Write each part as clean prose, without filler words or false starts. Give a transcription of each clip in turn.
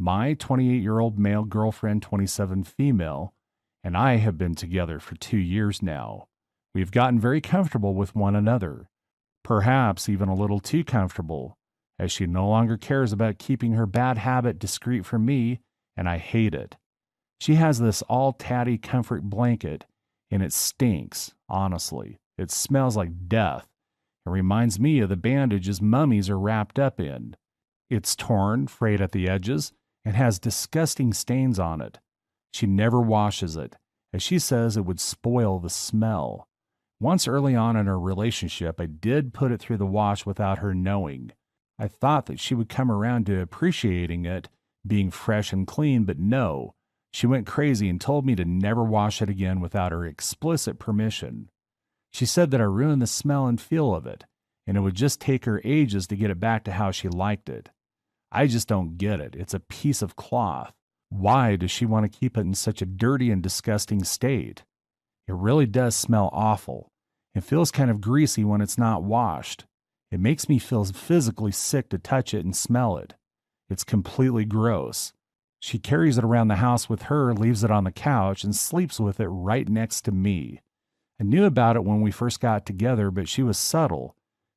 My 28-year-old male girlfriend, 27 female, and I have been together for 2 years now. We've gotten very comfortable with one another, perhaps even a little too comfortable, as she no longer cares about keeping her bad habit discreet from me, and I hate it. She has this all tatty comfort blanket, and it stinks, honestly. It smells like death. It reminds me of the bandages mummies are wrapped up in. It's torn, frayed at the edges, and has disgusting stains on it. She never washes it, as she says it would spoil the smell. Once early on in our relationship, I did put it through the wash without her knowing. I thought that she would come around to appreciating it, being fresh and clean, but no. She went crazy and told me to never wash it again without her explicit permission. She said that I ruined the smell and feel of it, and it would just take her ages to get it back to how she liked it. I just don't get it. It's a piece of cloth. Why does she want to keep it in such a dirty and disgusting state? It really does smell awful. It feels kind of greasy when it's not washed. It makes me feel physically sick to touch it and smell it. It's completely gross. She carries it around the house with her, leaves it on the couch, and sleeps with it right next to me. I knew about it when we first got together, but she was subtle,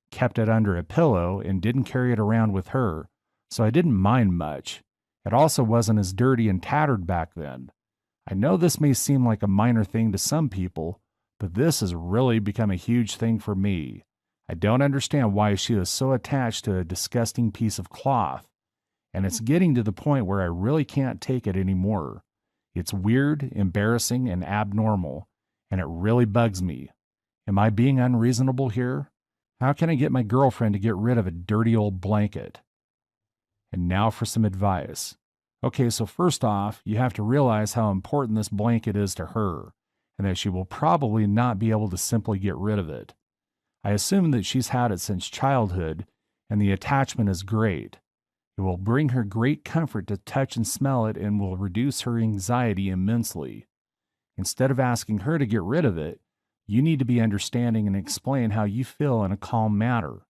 kept it under a pillow, and didn't carry it around with her, so I didn't mind much. It also wasn't as dirty and tattered back then. I know this may seem like a minor thing to some people, but this has really become a huge thing for me. I don't understand why she is so attached to a disgusting piece of cloth, and it's getting to the point where I really can't take it anymore. It's weird, embarrassing, and abnormal, and it really bugs me. Am I being unreasonable here? How can I get my girlfriend to get rid of a dirty old blanket? And now for some advice. Okay, so first off, you have to realize how important this blanket is to her, and that she will probably not be able to simply get rid of it. I assume that she's had it since childhood, and the attachment is great. It will bring her great comfort to touch and smell it and will reduce her anxiety immensely. Instead of asking her to get rid of it, you need to be understanding and explain how you feel in a calm manner.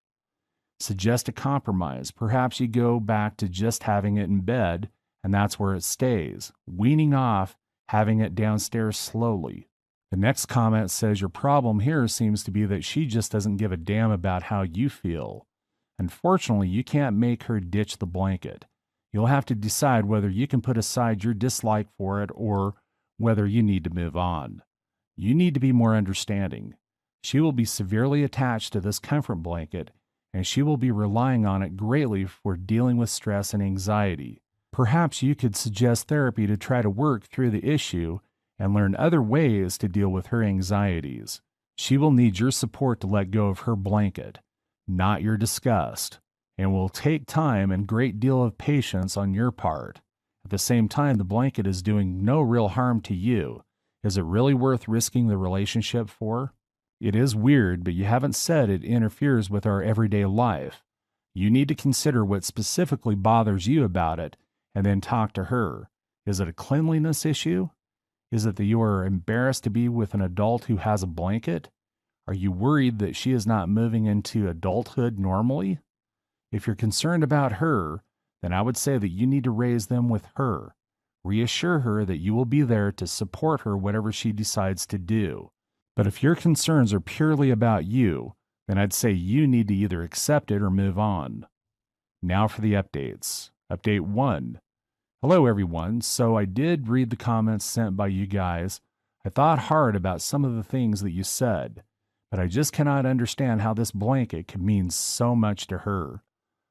Suggest a compromise. Perhaps you go back to just having it in bed, and that's where it stays, weaning off having it downstairs slowly. The next comment says your problem here seems to be that she just doesn't give a damn about how you feel. Unfortunately, you can't make her ditch the blanket. You'll have to decide whether you can put aside your dislike for it or whether you need to move on. You need to be more understanding. She will be severely attached to this comfort blanket, and she will be relying on it greatly for dealing with stress and anxiety. Perhaps you could suggest therapy to try to work through the issue and learn other ways to deal with her anxieties. She will need your support to let go of her blanket, not your disgust, and will take time and great deal of patience on your part. At the same time, the blanket is doing no real harm to you. Is it really worth risking the relationship for? It is weird, but you haven't said it interferes with our everyday life. You need to consider what specifically bothers you about it and then talk to her. Is it a cleanliness issue? Is it that you are embarrassed to be with an adult who has a blanket? Are you worried that she is not moving into adulthood normally? If you're concerned about her, then I would say that you need to raise them with her. Reassure her that you will be there to support her whatever she decides to do. But if your concerns are purely about you, then I'd say you need to either accept it or move on. Now for the updates. Update 1. Hello everyone. So I did read the comments sent by you guys. I thought hard about some of the things that you said, but I just cannot understand how this blanket could mean so much to her.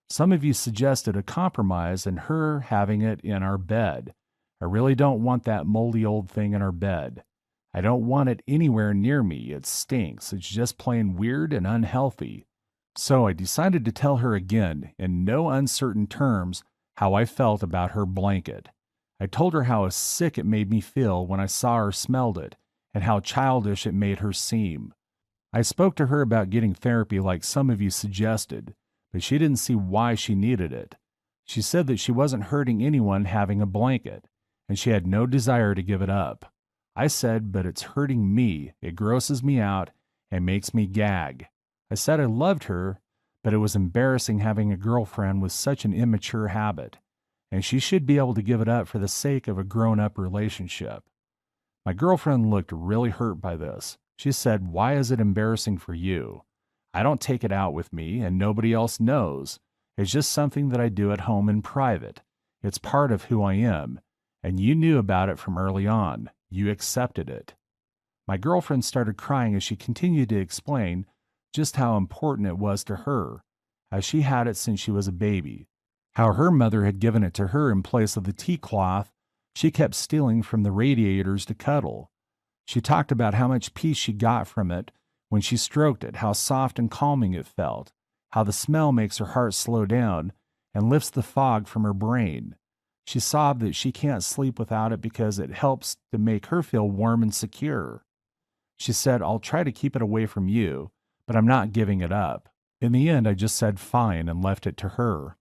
Some of you suggested a compromise and her having it in our bed. I really don't want that moldy old thing in our bed. I don't want it anywhere near me. It stinks. It's just plain weird and unhealthy. So I decided to tell her again, in no uncertain terms, how I felt about her blanket. I told her how sick it made me feel when I saw or smelled it, and how childish it made her seem. I spoke to her about getting therapy like some of you suggested, but she didn't see why she needed it. She said that she wasn't hurting anyone having a blanket, and she had no desire to give it up. I said, but it's hurting me. It grosses me out and makes me gag. I said I loved her, but it was embarrassing having a girlfriend with such an immature habit. and she should be able to give it up for the sake of a grown-up relationship. My girlfriend looked really hurt by this. She said, "Why is it embarrassing for you? I don't take it out with me, and nobody else knows. It's just something that I do at home in private. It's part of who I am, and you knew about it from early on. You accepted it." My girlfriend started crying as she continued to explain just how important it was to her, as she had it since she was a baby, how her mother had given it to her in place of the tea cloth she kept stealing from the radiators to cuddle. She talked about how much peace she got from it when she stroked it, how soft and calming it felt, how the smell makes her heart slow down and lifts the fog from her brain. She sobbed that she can't sleep without it because it helps to make her feel warm and secure. She said, "I'll try to keep it away from you, but I'm not giving it up." In the end, I just said fine and left it to her.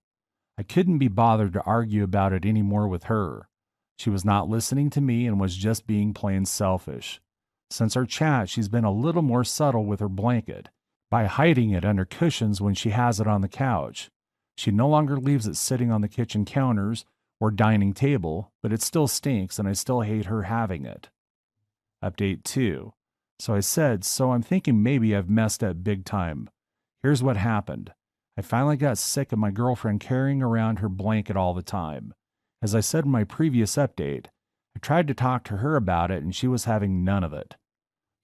I couldn't be bothered to argue about it anymore with her. She was not listening to me and was just being plain selfish. Since our chat, she's been a little more subtle with her blanket, by hiding it under cushions when she has it on the couch. She no longer leaves it sitting on the kitchen counters or dining table, but it still stinks and I still hate her having it. Update 2. So I said, "So I'm thinking maybe I've messed up big time. Here's what happened. I finally got sick of my girlfriend carrying around her blanket all the time. As I said in my previous update, I tried to talk to her about it and she was having none of it.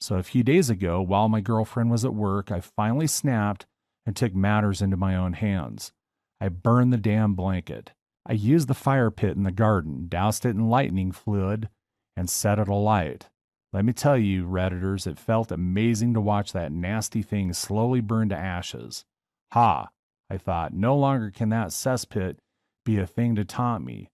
So a few days ago, while my girlfriend was at work, I finally snapped and took matters into my own hands. I burned the damn blanket. I used the fire pit in the garden, doused it in lightning fluid, and set it alight. Let me tell you, Redditors, it felt amazing to watch that nasty thing slowly burn to ashes. Ha, I thought, no longer can that cesspit be a thing to taunt me.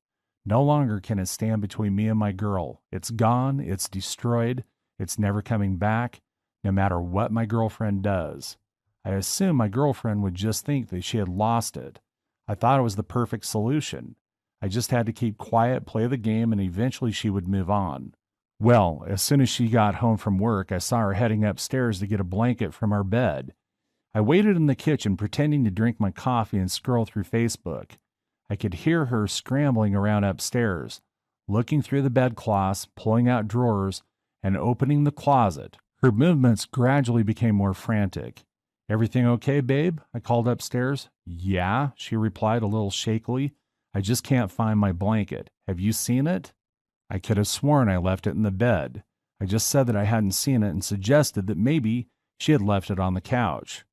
No longer can it stand between me and my girl. It's gone, it's destroyed, it's never coming back, no matter what my girlfriend does. I assumed my girlfriend would just think that she had lost it. I thought it was the perfect solution. I just had to keep quiet, play the game, and eventually she would move on. Well, as soon as she got home from work, I saw her heading upstairs to get a blanket from our bed. I waited in the kitchen pretending to drink my coffee and scroll through Facebook. I could hear her scrambling around upstairs, looking through the bedcloths, pulling out drawers, and opening the closet. Her movements gradually became more frantic. "Everything okay, babe?" I called upstairs. "Yeah," she replied a little shakily. "I just can't find my blanket. Have you seen it?" I could have sworn I left it in the bed. I just said that I hadn't seen it and suggested that maybe she had left it on the couch.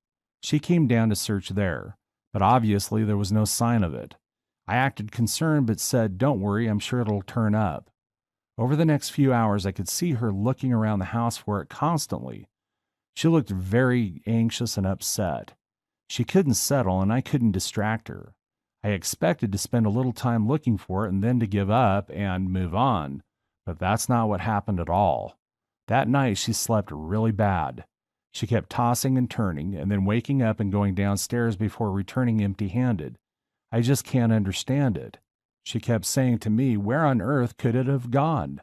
She came down to search there, but obviously there was no sign of it. I acted concerned but said, "Don't worry, I'm sure it'll turn up." Over the next few hours, I could see her looking around the house for it constantly. She looked very anxious and upset. She couldn't settle, and I couldn't distract her. I expected to spend a little time looking for it and then to give up and move on, but that's not what happened at all. That night, she slept really bad. She kept tossing and turning, and then waking up and going downstairs before returning empty-handed. I just can't understand it. She kept saying to me, "Where on earth could it have gone?"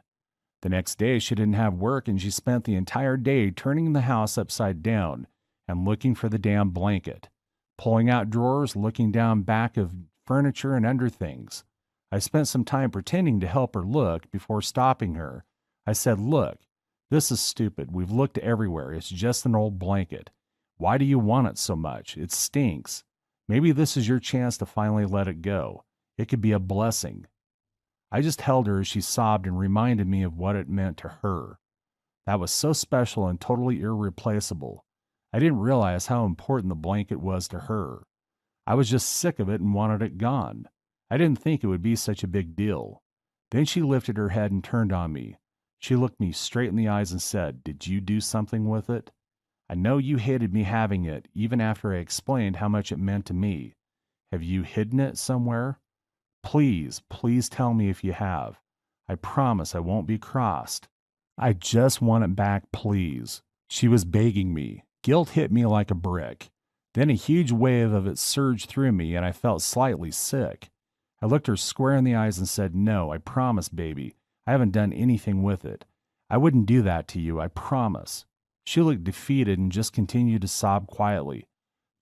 The next day she didn't have work and she spent the entire day turning the house upside down and looking for the damn blanket, pulling out drawers, looking down back of furniture and under things. I spent some time pretending to help her look before stopping her. I said, "Look, this is stupid. We've looked everywhere. It's just an old blanket. Why do you want it so much? It stinks. Maybe this is your chance to finally let it go. It could be a blessing." I just held her as she sobbed and reminded me of what it meant to her. That was so special and totally irreplaceable. I didn't realize how important the blanket was to her. I was just sick of it and wanted it gone. I didn't think it would be such a big deal. Then she lifted her head and turned on me. She looked me straight in the eyes and said, "Did you do something with it? I know you hated me having it, even after I explained how much it meant to me. Have you hidden it somewhere? Please, please tell me if you have. I promise I won't be crossed. I just want it back, please." She was begging me. Guilt hit me like a brick. Then a huge wave of it surged through me, and I felt slightly sick. I looked her square in the eyes and said, "No, I promise, baby. I haven't done anything with it. I wouldn't do that to you, I promise." She looked defeated and just continued to sob quietly.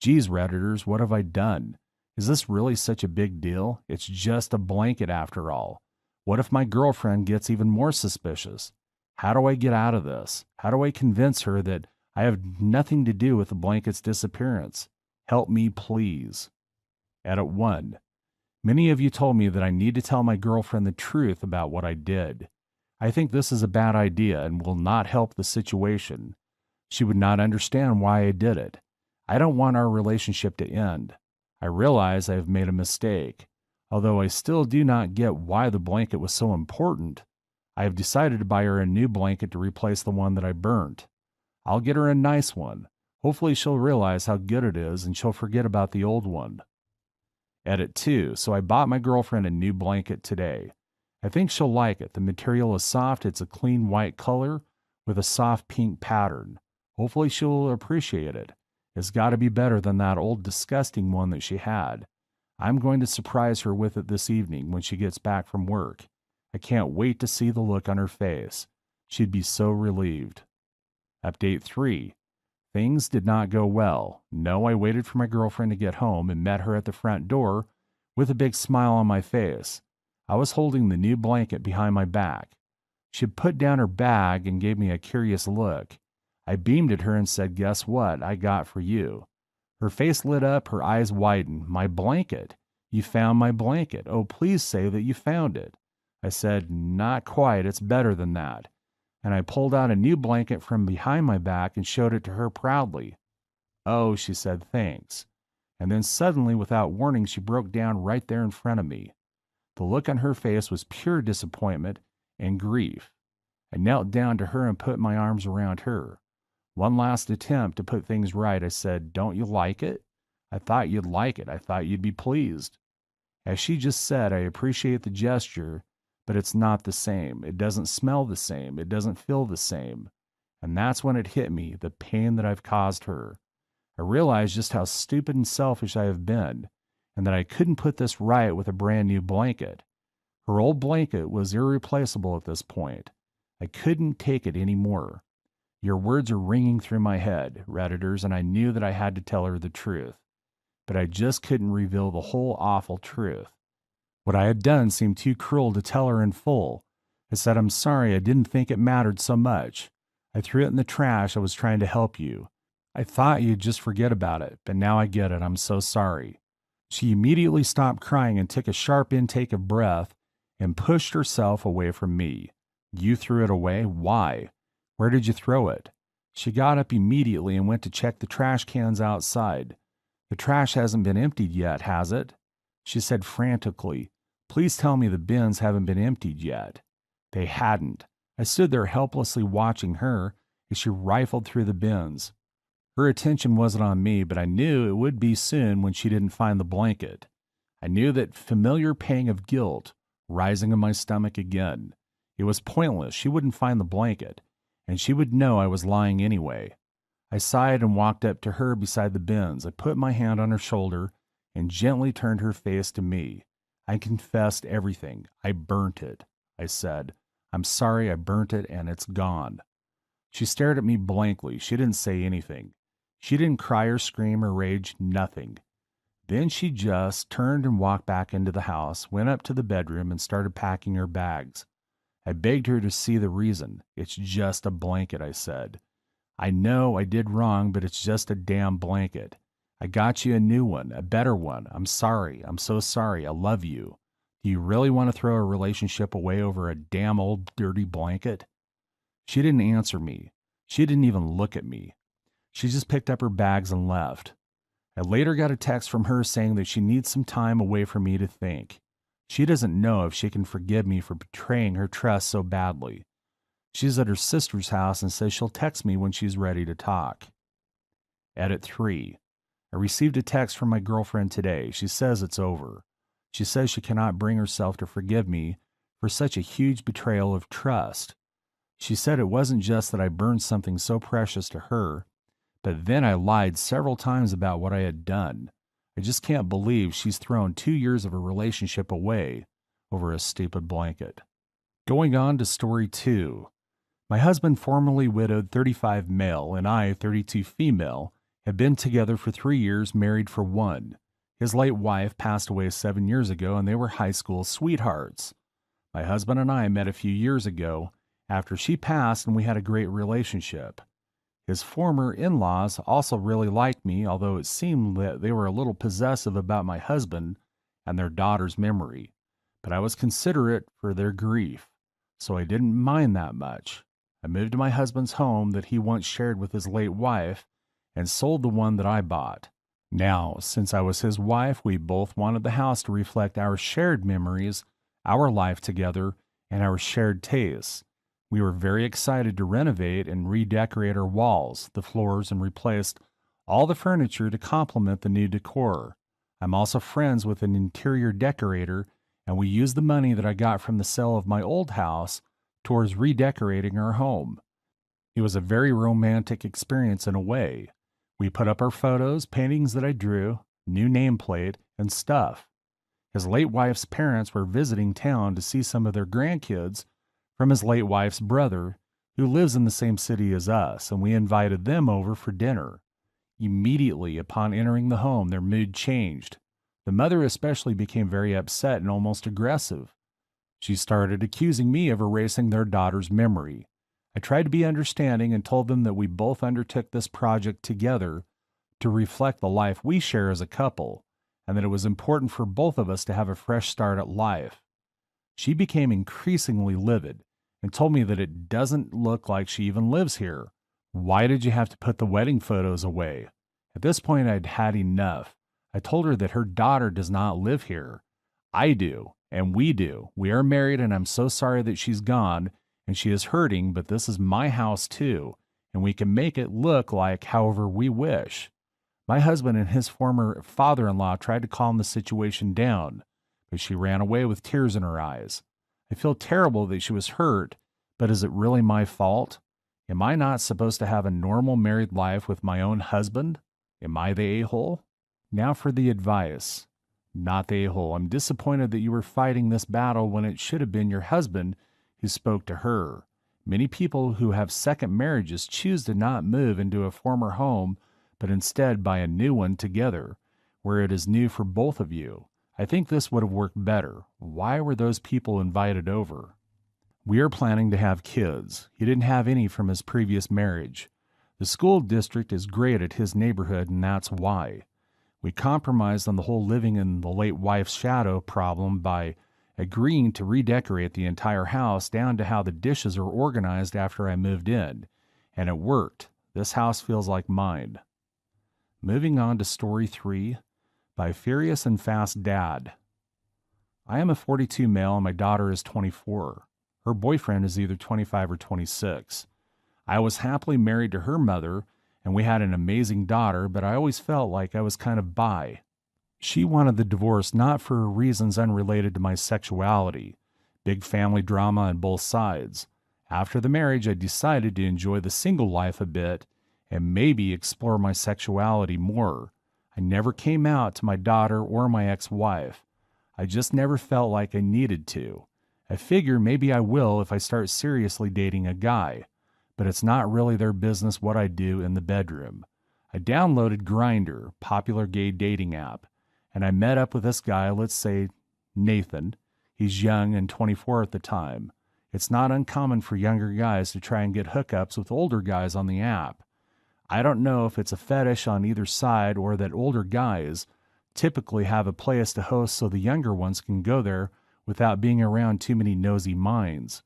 "Geez, Redditors, what have I done? Is this really such a big deal? It's just a blanket after all. What if my girlfriend gets even more suspicious? How do I get out of this? How do I convince her that I have nothing to do with the blanket's disappearance? Help me, please. Edit 1. Many of you told me that I need to tell my girlfriend the truth about what I did. I think this is a bad idea and will not help the situation. She would not understand why I did it. I don't want our relationship to end. I realize I have made a mistake. Although I still do not get why the blanket was so important, I have decided to buy her a new blanket to replace the one that I burnt. I'll get her a nice one. Hopefully she'll realize how good it is and she'll forget about the old one. Edit 2. So I bought my girlfriend a new blanket today. I think she'll like it. The material is soft. It's a clean white color with a soft pink pattern. Hopefully she'll appreciate it. It's got to be better than that old disgusting one that she had. I'm going to surprise her with it this evening when she gets back from work. I can't wait to see the look on her face. She'd be so relieved. Update 3. Things did not go well. No, I waited for my girlfriend to get home and met her at the front door with a big smile on my face. I was holding the new blanket behind my back. She put down her bag and gave me a curious look. I beamed at her and said, "Guess what I got for you?" Her face lit up, her eyes widened. "My blanket. You found my blanket. Oh, please say that you found it." I said, "Not quite. It's better than that." And I pulled out a new blanket from behind my back and showed it to her proudly. "Oh," she said, "thanks." And then suddenly, without warning, she broke down right there in front of me. The look on her face was pure disappointment and grief. I knelt down to her and put my arms around her. One last attempt to put things right, I said, "Don't you like it? I thought you'd like it. I thought you'd be pleased." As she just said, "I appreciate the gesture, but it's not the same. It doesn't smell the same. It doesn't feel the same." And that's when it hit me, the pain that I've caused her. I realized just how stupid and selfish I have been, and that I couldn't put this right with a brand new blanket. Her old blanket was irreplaceable at this point. I couldn't take it anymore. Your words are ringing through my head, Redditors, and I knew that I had to tell her the truth. But I just couldn't reveal the whole awful truth. What I had done seemed too cruel to tell her in full. I said, "I'm sorry, I didn't think it mattered so much. I threw it in the trash. I was trying to help you. I thought you'd just forget about it, but now I get it. I'm so sorry." She immediately stopped crying and took a sharp intake of breath and pushed herself away from me. "You threw it away? Why? Where did you throw it?" She got up immediately and went to check the trash cans outside. "The trash hasn't been emptied yet, has it?" She said frantically, "Please tell me the bins haven't been emptied yet." They hadn't. I stood there helplessly watching her as she rifled through the bins. Her attention wasn't on me, but I knew it would be soon when she didn't find the blanket. I knew that familiar pang of guilt rising in my stomach again. It was pointless. She wouldn't find the blanket, and she would know I was lying anyway. I sighed and walked up to her beside the bins. I put my hand on her shoulder and gently turned her face to me. I confessed everything. "I burnt it," I said. "I'm sorry I burnt it and it's gone." She stared at me blankly. She didn't say anything. She didn't cry or scream or rage, nothing. Then she just turned and walked back into the house, went up to the bedroom and started packing her bags. I begged her to see the reason. "It's just a blanket," I said. "I know I did wrong, but it's just a damn blanket. I got you a new one, a better one. I'm sorry. I'm so sorry. I love you. Do you really want to throw a relationship away over a damn old dirty blanket?" She didn't answer me. She didn't even look at me. She just picked up her bags and left. I later got a text from her saying that she needs some time away from me to think. She doesn't know if she can forgive me for betraying her trust so badly. She's at her sister's house and says she'll text me when she's ready to talk. Edit 3. I received a text from my girlfriend today. She says it's over. She says she cannot bring herself to forgive me for such a huge betrayal of trust. She said it wasn't just that I burned something so precious to her, but then I lied several times about what I had done. I just can't believe she's thrown 2 years of a relationship away over a stupid blanket. Going on to story 2. My husband, formerly widowed, 35 male, and I, 32 female, have been together for 3 years, married for 1. His late wife passed away 7 years ago, and they were high school sweethearts. My husband and I met a few years ago after she passed, and we had a great relationship. His former in-laws also really liked me, although it seemed that they were a little possessive about my husband and their daughter's memory. But I was considerate for their grief, so I didn't mind that much. I moved to my husband's home that he once shared with his late wife and sold the one that I bought. Now, since I was his wife, we both wanted the house to reflect our shared memories, our life together, and our shared tastes. We were very excited to renovate and redecorate our walls, the floors, and replaced all the furniture to complement the new decor. I'm also friends with an interior decorator, and we used the money that I got from the sale of my old house towards redecorating our home. It was a very romantic experience in a way. We put up our photos, paintings that I drew, new nameplate, and stuff. His late wife's parents were visiting town to see some of their grandkids from his late wife's brother, who lives in the same city as us, and we invited them over for dinner. Immediately upon entering the home, their mood changed. The mother especially became very upset and almost aggressive. She started accusing me of erasing their daughter's memory. I tried to be understanding and told them that we both undertook this project together to reflect the life we share as a couple, and that it was important for both of us to have a fresh start at life. She became increasingly livid and told me that it doesn't look like she even lives here. Why did you have to put the wedding photos away? At this point, I'd had enough. I told her that her daughter does not live here. I do, and we do. We are married, and I'm so sorry that she's gone, and she is hurting, but this is my house too, and we can make it look like however we wish. My husband and his former father-in-law tried to calm the situation down, but she ran away with tears in her eyes. I feel terrible that she was hurt, but is it really my fault? Am I not supposed to have a normal married life with my own husband? Am I the a-hole? Now for the advice. Not the a-hole. I'm disappointed that you were fighting this battle when it should have been your husband who spoke to her. Many people who have second marriages choose to not move into a former home, but instead buy a new one together, where it is new for both of you. I think this would have worked better. Why were those people invited over? We are planning to have kids. He didn't have any from his previous marriage. The school district is great at his neighborhood, and that's why. We compromised on the whole living in the late wife's shadow problem by agreeing to redecorate the entire house down to how the dishes are organized after I moved in, and it worked. This house feels like mine. Moving on to story 3, by Furious and Fast Dad. I am a 42 male and my daughter is 24. Her boyfriend is either 25 or 26. I was happily married to her mother, and we had an amazing daughter, but I always felt like I was kind of bi. She wanted the divorce not for reasons unrelated to my sexuality. Big family drama on both sides. After the marriage, I decided to enjoy the single life a bit and maybe explore my sexuality more. I never came out to my daughter or my ex-wife. I just never felt like I needed to. I figure maybe I will if I start seriously dating a guy, but it's not really their business what I do in the bedroom. I downloaded Grindr, popular gay dating app, and I met up with this guy, let's say Nathan. He's young and 24 at the time. It's not uncommon for younger guys to try and get hookups with older guys on the app. I don't know if it's a fetish on either side or that older guys typically have a place to host so the younger ones can go there without being around too many nosy minds.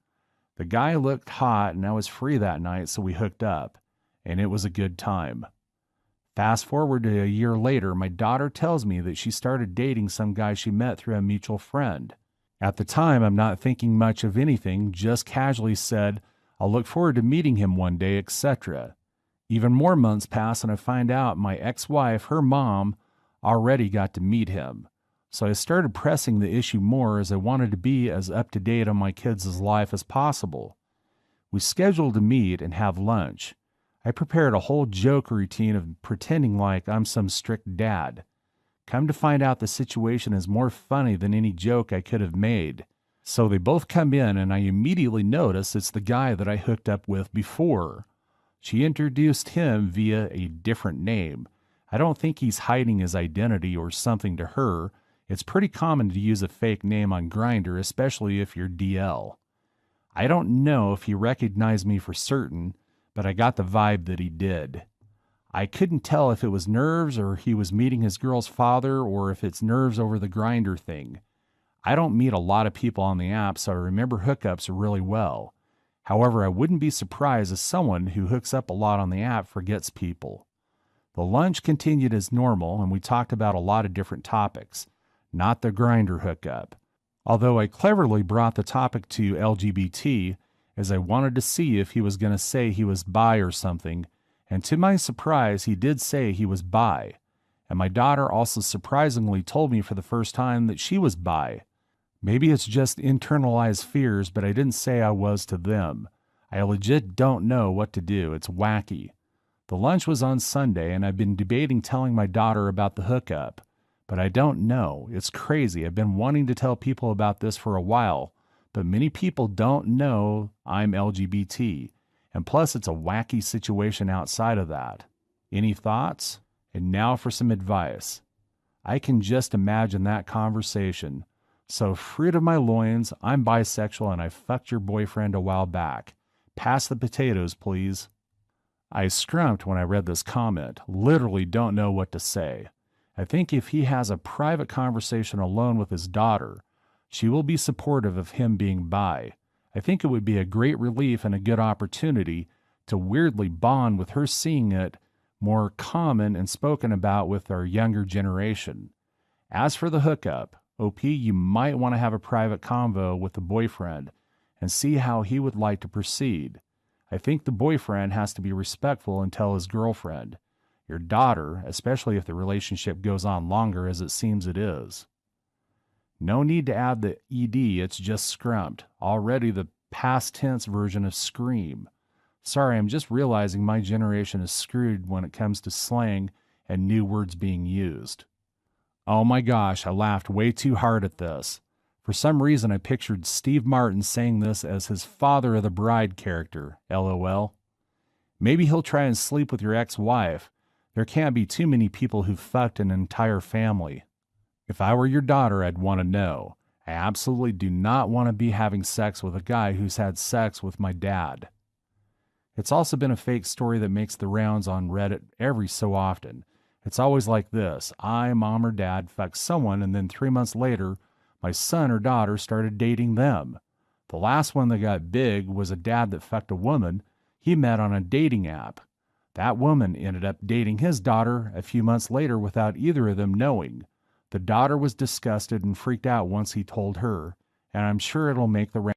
The guy looked hot and I was free that night, so we hooked up, and it was a good time. Fast forward to a year later, my daughter tells me that she started dating some guy she met through a mutual friend. At the time, I'm not thinking much of anything, just casually said, I'll look forward to meeting him one day, etc. Even more months pass and I find out my ex-wife, her mom, already got to meet him. So I started pressing the issue more as I wanted to be as up-to-date on my kids' life as possible. We scheduled to meet and have lunch. I prepared a whole joke routine of pretending like I'm some strict dad. Come to find out the situation is more funny than any joke I could have made. So they both come in and I immediately notice it's the guy that I hooked up with before. She introduced him via a different name. I don't think he's hiding his identity or something to her. It's pretty common to use a fake name on Grindr, especially if you're DL. I don't know if he recognized me for certain, but I got the vibe that he did. I couldn't tell if it was nerves or he was meeting his girl's father or if it's nerves over the Grindr thing. I don't meet a lot of people on the app, so I remember hookups really well. However, I wouldn't be surprised if someone who hooks up a lot on the app forgets people. The lunch continued as normal, and we talked about a lot of different topics, not the Grindr hookup. Although I cleverly brought the topic to LGBT, as I wanted to see if he was going to say he was bi or something, and to my surprise, he did say he was bi. And my daughter also surprisingly told me for the first time that she was bi. Maybe it's just internalized fears, but I didn't say I was to them. I legit don't know what to do. It's wacky. The lunch was on Sunday, and I've been debating telling my daughter about the hookup. But I don't know. It's crazy. I've been wanting to tell people about this for a while, but many people don't know I'm LGBT. And plus, it's a wacky situation outside of that. Any thoughts? And now for some advice. I can just imagine that conversation. So, fruit of my loins, I'm bisexual and I fucked your boyfriend a while back. Pass the potatoes, please. I scrumped when I read this comment. Literally don't know what to say. I think if he has a private conversation alone with his daughter, she will be supportive of him being bi. I think it would be a great relief and a good opportunity to weirdly bond with her, seeing it more common and spoken about with our younger generation. As for the hookup, OP, you might want to have a private convo with the boyfriend and see how he would like to proceed. I think the boyfriend has to be respectful and tell his girlfriend. Your daughter, especially if the relationship goes on longer as it seems it is. No need to add the ED, it's just scrumped. Already the past tense version of scream. Sorry, I'm just realizing my generation is screwed when it comes to slang and new words being used. Oh my gosh, I laughed way too hard at this. For some reason, I pictured Steve Martin saying this as his father of the bride character, LOL. Maybe he'll try and sleep with your ex-wife. There can't be too many people who've fucked an entire family. If I were your daughter, I'd want to know. I absolutely do not want to be having sex with a guy who's had sex with my dad. It's also been a fake story that makes the rounds on Reddit every so often. It's always like this. I, mom or dad, fucked someone, and then 3 months later, my son or daughter started dating them. The last one that got big was a dad that fucked a woman he met on a dating app. That woman ended up dating his daughter a few months later without either of them knowing. The daughter was disgusted and freaked out once he told her, and I'm sure it'll make the round.